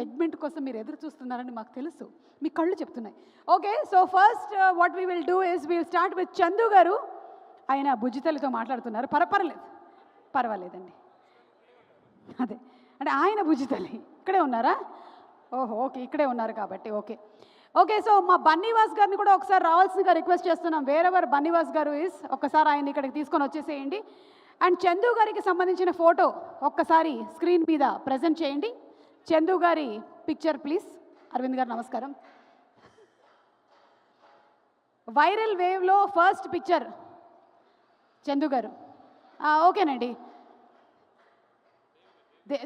Segment కోసం మీరు ఎదురు చూస్తున్నారని మాకు తెలుసు, మీ కళ్ళు చెప్తున్నాయి. Okay, so first what we will do is will start with Chandu గారు. ఆయన బుజ్జితల్లితో మాట్లాడుతున్నారు. పర్వాలేదండి. అదే అంటే ఆయన బుజ్జితల్లి ఇక్కడే ఉన్నారా? ఓహో, ఓకే, ఇక్కడే ఉన్నారు కాబట్టి ఓకే. ఓకే, సో మా బన్నీవాస్ గారిని కూడా ఒకసారి రావాల్సిందిగా రిక్వెస్ట్ చేస్తున్నాం. వేరెవర్ బన్నీవాస్ గారు ఇస్, ఒక్కసారి ఆయన ఇక్కడికి తీసుకొని వచ్చేసేయండి. అండ్ చందు గారికి సంబంధించిన ఫోటో ఒక్కసారి స్క్రీన్ మీద ప్రజెంట్ చేయండి. చందు గారి పిక్చర్ ప్లీజ్. అరవింద్ గారు నమస్కారం. వైరల్ వేవ్లో ఫస్ట్ పిక్చర్ చందు గారు. ఓకేనండి.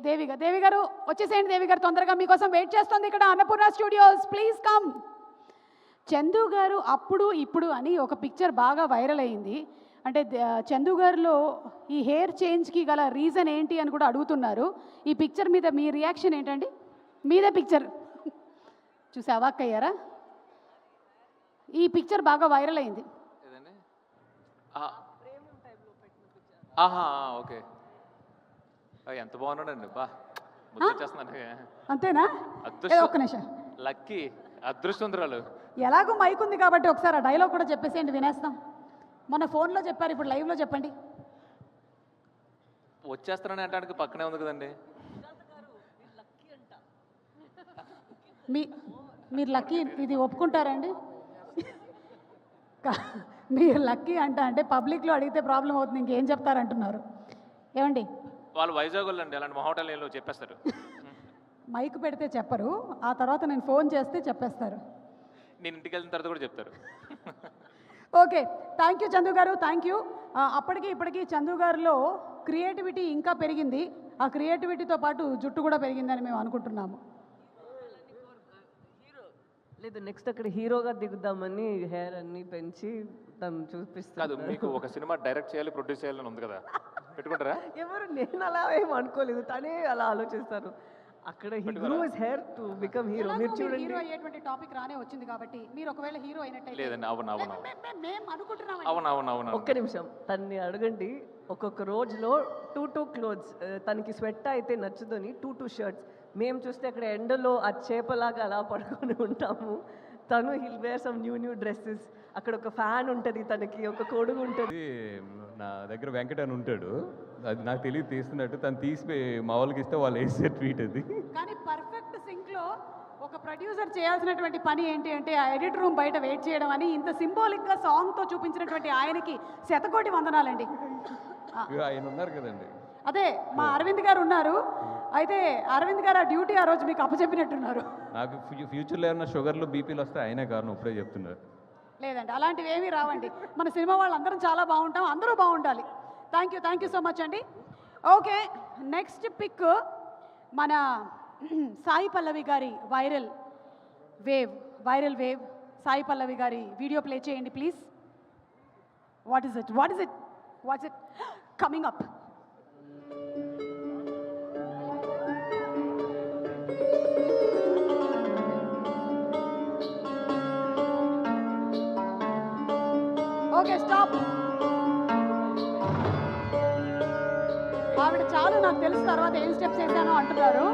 దేవి గారు వచ్చేసేయండి. దేవి గారు తొందరగా మీకోసం వెయిట్ చేస్తుంది ఇక్కడ Annapurna studios. Please come. Chandu గారు అప్పుడు ఇప్పుడు అని ఒక పిక్చర్ బాగా వైరల్ అయింది. అంటే చందు గారిలో ఈ హెయిర్ చేంజ్కి గల రీజన్ ఏంటి అని కూడా అడుగుతున్నారు. ఈ పిక్చర్ మీద మీ రియాక్షన్ ఏంటండి? మీదే పిక్చర్ చూసి అవాక్కయ్యారా? ఈ పిక్చర్ బాగా వైరల్ అయింది. ఓకే, ఎంత బాగున్నాడండి. బా అంతేనా? ఒక్క నిమిషం. లక్కీ అదృష్టవంతురాలు. ఎలాగో మైక్ ఉంది కాబట్టి ఒకసారి ఆ డైలాగ్ కూడా చెప్పేసేయండి, వినేస్తాం. మొన్న ఫోన్లో చెప్పారు, ఇప్పుడు లైవ్లో చెప్పండి. వచ్చేస్తానని అంటానికి పక్కనే ఉంది కదండి. మీరు లక్కీ ఇది ఒప్పుకుంటారండి? మీరు లక్కీ అంటే పబ్లిక్లో అడిగితే ప్రాబ్లం అవుతుంది, ఇంకేం చెప్తారంటున్నారు. ఏమండి? వాళ్ళు వైజాగ్ వాళ్ళు అండి, అలాంటి మహోటల్ ఏం చెప్పేస్తారు. మైక్ పెడితే చెప్పరు, ఆ తర్వాత నేను ఫోన్ చేస్తే చెప్పేస్తారు. నేను ఇంటికి వెళ్ళిన తర్వాత కూడా చెప్తారు. ఓకే, థ్యాంక్ యూ చందు గారు, థ్యాంక్ యూ. అప్పటికి ఇప్పటికీ చందు గారిలో క్రియేటివిటీ ఇంకా పెరిగింది. ఆ క్రియేటివిటీతో పాటు జుట్టు కూడా పెరిగిందని మేము అనుకుంటున్నాము. లేదు, నెక్స్ట్ అక్కడ హీరోగా దిగుదామని హెయిర్ అన్ని పెంచి తను చూపిస్తాను. మీకు ఒక సినిమా డైరెక్ట్ చేయాలి, ప్రొడ్యూస్ చేయాలని ఉంది కదా, పెట్టుకుంటారా? ఎవరు? నేను అలా ఏం అనుకోలేదు, తనే అలా ఆలోచిస్తారు. అక్కడ హెయిర్ టు బికమ్ హీరో. మీరు చూడండి, హీరో అయ్యేటువంటి టాపిక్ రానే వచ్చింది కాబట్టి మీరు ఒకవేళ హీరో అయినట్టయితే. లేదండి, మేము అనుకుంటున్నాం. అవునవునవును. ఒక్క నిమిషం, తన్ని అడగండి. ఒక్కొక్క రోజులో 2 క్లోత్స్ తనకి స్వెట్ అయితే నచ్చుదని 2 షర్ట్స్. మేము చూస్తే అక్కడ ఎండలో ఆ చేపలాగా అలా పడుకొని ఉంటాము. తను he'll wear some new dresses. అక్కడ ఒక ఫ్యాన్ ఉంటుంది, తనకి ఒక కొడుకు ఉంటుంది. నా దగ్గర వెంకట అని ఉంటాడు, అది నాకు తెలియదు తీస్తున్నట్టు. తను తీసి మా వాళ్ళకి ఇస్తే వాళ్ళు వేసే ట్వీట్ అది. కానీ పర్ఫెక్ట్ సింక్లో ఒక ప్రొడ్యూసర్ చేయాల్సినటువంటి పని ఏంటి అంటే ఆ ఎడిట్ రూమ్ బయట వెయిట్ చేయడం అని ఇంత సింబాలిక్గా సాంగ్తో చూపించినటువంటి ఆయనకి శతకోటి వందనాలండి. ఆయన ఉన్నారు కదండి. అదే మా అరవింద్ గారు ఉన్నారు. అయితే అరవింద్ గారు ఆ డ్యూటీ ఆ రోజు మీకు అప్పచెప్పినట్టున్నారు. నాకు ఫ్యూచర్లో ఏమన్నా షుగర్లు బీపీలు వస్తే ఆయనే కారణం, ఇప్పుడే చెప్తున్నారు. లేదండి, అలాంటివి ఏమీ రావండి. మన సినిమా వాళ్ళందరం చాలా బాగుంటాం, అందరూ బాగుండాలి. థ్యాంక్ యూ సో మచ్ అండి. ఓకే, నెక్స్ట్ పిక్ మన సాయి పల్లవి గారి వైరల్ వేవ్. సాయి పల్లవి గారి వీడియో ప్లే చేయండి please. What is it coming up? Okay, stop. ఆవిడ చాలు, నాకు తెలుసు తర్వాత ఏం స్టెప్స్ వేసానో అంటున్నారు.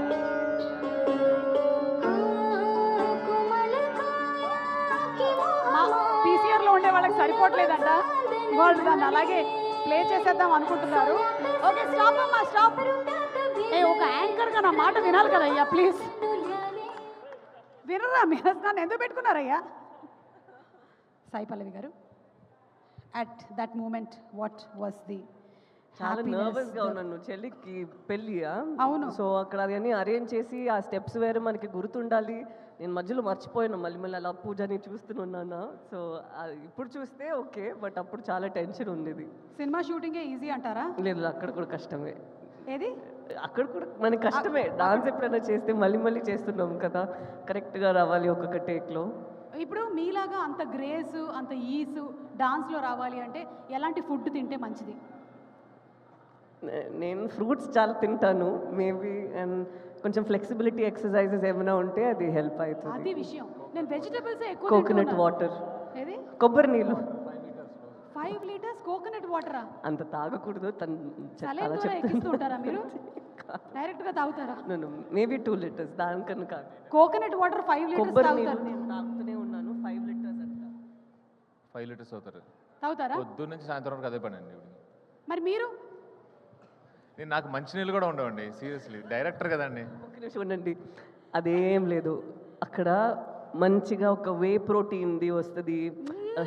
పీసీఆర్లో ఉండే వాళ్ళకి సరిపోవట్లేదంట, వాళ్ళు దాన్ని అలాగే ప్లే చేసేద్దాం అనుకుంటున్నారు. ఓకే, స్టాప్ అమ్మా, స్టాప్. ఒక యాంకర్గా నా మాట వినాలి కదయ్యా, ప్లీజ్ వినరా? మీరు నన్ను ఎందుకు పెట్టుకున్నారయ్యా? సాయి పల్లవి గారు, at that moment what was the చాలా నర్వస్ గా ఉన్నాను. చెల్లికి పెళ్ళి. అవును. సో అక్కడ అవన్నీ అరేంజ్ చేసి ఆ స్టెప్స్ వేరే మనకి గుర్తుండాలి. నేను మధ్యలో మర్చిపోయాను, మళ్ళీ అలా పూజని చూస్తున్నాను. సో ఇప్పుడు చూస్తే ఓకే, బట్ అప్పుడు చాలా టెన్షన్ ఉండేది. సినిమా షూటింగే ఈజీ అంటారా? లేదు, అక్కడ కూడా కష్టమే. ఏది? అక్కడ కూడా మనకి కష్టమే. డాన్స్ ఎప్పుడైనా చేస్తే మళ్ళీ చేస్తున్నాం కదా, కరెక్ట్గా రావాలి ఒక్కొక్క టేక్లో. ఇప్పుడు మీలాగా అంత గ్రేస్, అంత ఈసు డాన్స్లో రావాలి అంటే ఎలాంటి ఫుడ్ తింటే మంచిది? నేను ఫ్రూట్స్ చాలా తింటాను మేబీ, అండ్ కొంచెం ఫ్లెక్సిబిలిటీ ఎక్సర్సైజెస్ ఏమైనా ఉంటే అది హెల్ప్ అవుతుంది. అది విషయం. నేను వెజిటబుల్స్ ఎక్కువ కోకోనట్ వాటర్, ఏది? కొబ్బరి నీళ్ళు. 5 లీటర్స్ కోకోనట్ వాటరా? అంత తాగకూడదు తను సలైన్ అలా ద్వారా ఎక్కిస్తూ ఉంటారా మీరు? చెప్తాను. డైరెక్ట్గా తాగుతారా? మేబీ 2 liters దానికన్నా కాదు. కోకోనట్ వాటర్ 5 లీటర్స్ కొబ్బరి నీళ్ళు తాగుతారు. నేను తాగుతూనే ఉన్నాను 5 liters అంట. 5 లీటర్స్ అవుతారు తాగుతారా? పొద్దున్న నుంచి సాయంత్రం వరకు అదే పని అండి మరి మీరు? నాకు మంచినీళ్ళు కూడా ఉండవండి సీరియస్లీ, డైరెక్టర్ కదండి. ఒక్క నిమిషం ఉండండి. అదేం లేదు, అక్కడ మంచిగా ఒక వే ప్రోటీన్ది వస్తుంది,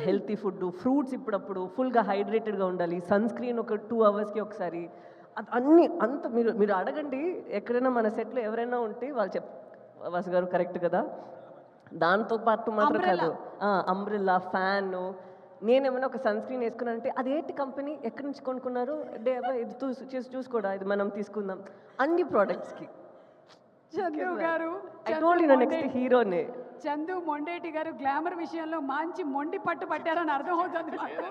హెల్తీ ఫుడ్, ఫ్రూట్స్ ఇప్పుడప్పుడు ఫుల్గా హైడ్రేటెడ్గా ఉండాలి, సన్ స్క్రీన్ ఒక 2 hours ఒకసారి, అది అన్నీ అంత మీరు మీరు అడగండి ఎక్కడైనా మన సెట్లో ఎవరైనా ఉంటే వాళ్ళు వాసు గారు కరెక్ట్ కదా. దాంతో పాటు మాత్రం కాదు, అంబ్రెల్లా, ఫ్యాన్, నేనేమైనా ఒక సన్ స్క్రీన్ వేసుకున్నానంటే అదేంటి కంపెనీ ఎక్కడి నుంచి కొనుక్కున్నారు, ఇది చూసుకోడా, ఇది మనం తీసుకుందాం, అన్ని ప్రోడక్ట్స్కి. చందు గారు, ఐ టోల్డ్ యు నెక్స్ట్ హీరోనే. చందు మొండేటి గారు గ్లామర్ విషయంలో మంచి మొండి పట్టు పట్టారని అర్థమవుతుంది మాకు.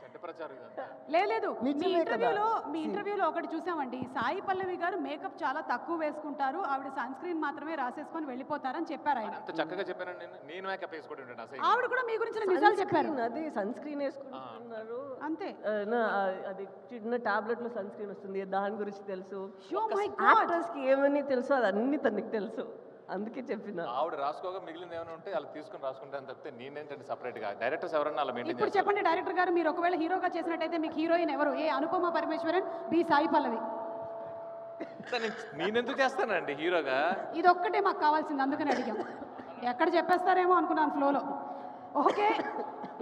చెడ్డ ప్రచారం ఇదంతా. లేదు మీ ఇంటర్వ్యూలో ఒకటి చూసామండి, సాయి పల్లవి గారు మేకప్ చాలా తక్కువ వేసుకుంటారు, ఆవిడ సన్ స్క్రీన్ మాత్రమే రాసేసుకొని వెళ్ళిపోతారని చెప్పారు ఆయన. అంత చక్కగా చెప్పానండి నేను మేకప్ వేసుకోవడం ఏంటండి అసలు. ఆవిడ కూడా మీ గురించి నిజాలు చెప్పారు. అదే సన్ స్క్రీన్ వేసుకుంటున్నారు అంతే. అది చిన్న టాబ్లెట్ లో సన్ స్క్రీన్ వస్తుంది, దాని గురించి తెలుసు. Oh my God. యాక్టర్స్ కి ఏమని తెలుసు అది అన్ని తనకి తెలుసు, అందుకే చెప్పిన. ఆవిడ రాసుకోగా మిగిలింది ఏమైనా ఉంటే అలా తీసుకుని రాసుకుంటాను తప్పితే నేనేంటంటే సపరేట్గా డైరెక్టర్స్ ఎవరన్నా అలా మెయింటైన్ ఇప్పుడు చెప్పండి డైరెక్టర్ గారు, మీరు ఒకవేళ హీరోగా చేసినట్టయితే మీకు హీరోయిన్ ఎవరు? ఏ అనుపమ పరమేశ్వరన్, బి సాయి పల్లవి? నేనెందుకు చేస్తానండి హీరోగా? ఇది ఒక్కటే మాకు కావాల్సింది, అందుకని అడిగాం. ఎక్కడ చెప్పేస్తారేమో అనుకున్నాను ఫ్లోలో. ఓకే,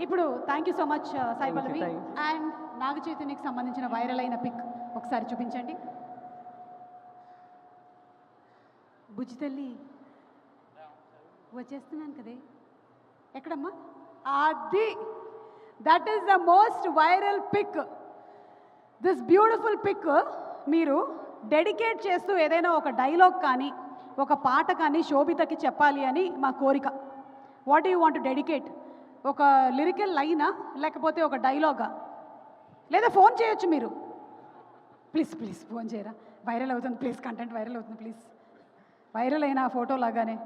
ఇప్పుడు thank you so much Sai Pallavi. And Naga చైతన్యకి సంబంధించిన వైరల్ అయిన పిక్ ఒకసారి చూపించండి. బుజ్జి తల్లి వచ్చేస్తున్నాను కదే, ఎక్కడమ్మా? అది that is the most viral pic. This beautiful pic మీరు డెడికేట్ చేస్తూ ఏదైనా ఒక డైలాగ్ కానీ ఒక పాట కానీ శోభితకి చెప్పాలి అని మా కోరిక. What you want to dedicate? ఒక లిరికల్ లైనా లేకపోతే ఒక డైలాగా, లేదా ఫోన్ చేయొచ్చు మీరు. ప్లీజ్ ప్లీజ్ ఫోన్ చేయరా, వైరల్ అవుతుంది ప్లీజ్, కంటెంట్ వైరల్ అవుతుంది ప్లీజ్. వైరల్ అయిన ఫోటో లాగానే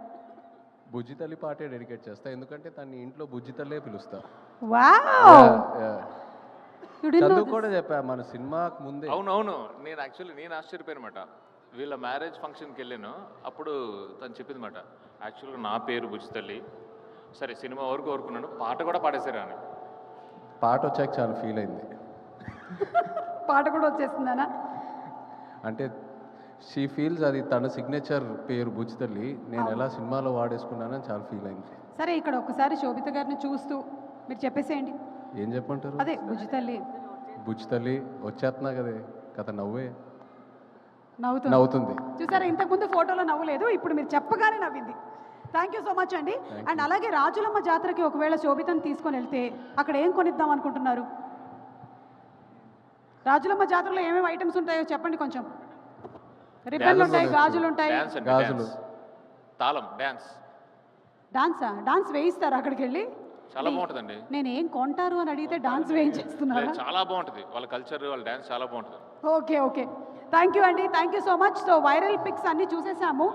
బుజ్జి తల్లి పాటే డెడికేట్ చేస్తా, ఎందుకంటే తన ఇంట్లో బుజ్జి తల్లే పిలుస్తా. వావ్, చదువు కూడా చెప్పా మన సినిమాకు ముందే. అవునవును, నేను యాక్చువల్లీ నేను ఆశ్చర్యపోయినమాట. వీళ్ళ మ్యారేజ్ ఫంక్షన్కి వెళ్ళాను, అప్పుడు తను చెప్పింది మాట, యాక్చువల్గా నా పేరు బుజ్జి తల్లి, సరే సినిమా వరకు కోరుకున్నాను, పాట కూడా పాడేశారు అని. పాట వచ్చాక చాలా ఫీల్ అయింది. పాట కూడా వచ్చేస్తుందనా? అంటే షీ ఫీల్స్ అది తన సిగ్నేచర్ పేరు బుజ్జి తల్లి, నేను ఎలా సినిమాలో వాడేసుకున్నానని చాలా ఫీల్ అయింది. సరే, ఇక్కడ ఒకసారి శోభిత గారిని చూస్తూ మీరు చెప్పేసేయండి. ఏం చెప్పంటారు? అదే బుజ్జి తల్లి. బుజ్జి తల్లి వచ్చేస్తున్నా కదే కథ, నవ్వే నవ్వుతుంది. చూసారా, ఇంతకుముందు ఫోటోలో నవ్వులేదు, ఇప్పుడు మీరు చెప్పగానే నవ్వింది. థ్యాంక్ యూ సో మచ్ అండి. అండ్ అలాగే రాజులమ్మ జాతరకి ఒకవేళ శోభితను తీసుకొని వెళ్తే అక్కడ ఏం కొనిద్దాం అనుకుంటున్నారు? రాజులమ్మ జాతరలో ఏమేమి ఐటమ్స్ ఉంటాయో చెప్పండి కొంచెం. రిబ్బన్లు ఉంటాయి, గాజులు ఉంటాయి. గాజులు, తాళం, డ్యాన్స్. డాన్సా? డాన్స్ వేయిస్తారు అక్కడికి వెళ్ళి? చాలా బాగుంటుందండి. నేను ఏం కొంటారు అని అడిగితే డాన్స్ వేయించేస్తున్నారు. చాలా బాగుంటుంది వాళ్ళ కల్చర్, వాళ్ళ డాన్స్ చాలా బాగుంటుంది. ఓకే ఓకే, థ్యాంక్ యూ అండి, thank you so much. So viral pics అన్నీ చూసేసాము.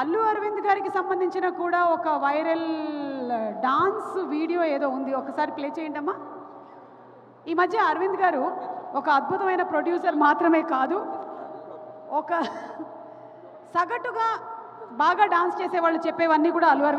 అల్లు అరవింద్ గారికి సంబంధించిన కూడా ఒక వైరల్ డాన్స్ వీడియో ఏదో ఉంది, ఒకసారి ప్లే చేయండి అమ్మా. ఈ మధ్య అరవింద్ గారు ఒక అద్భుతమైన ప్రొడ్యూసర్ మాత్రమే కాదు, ఒక సగటుగా బాగా డాన్స్ చేసే వాళ్ళు చెప్పేవన్నీ కూడా అల్లు అరవింద్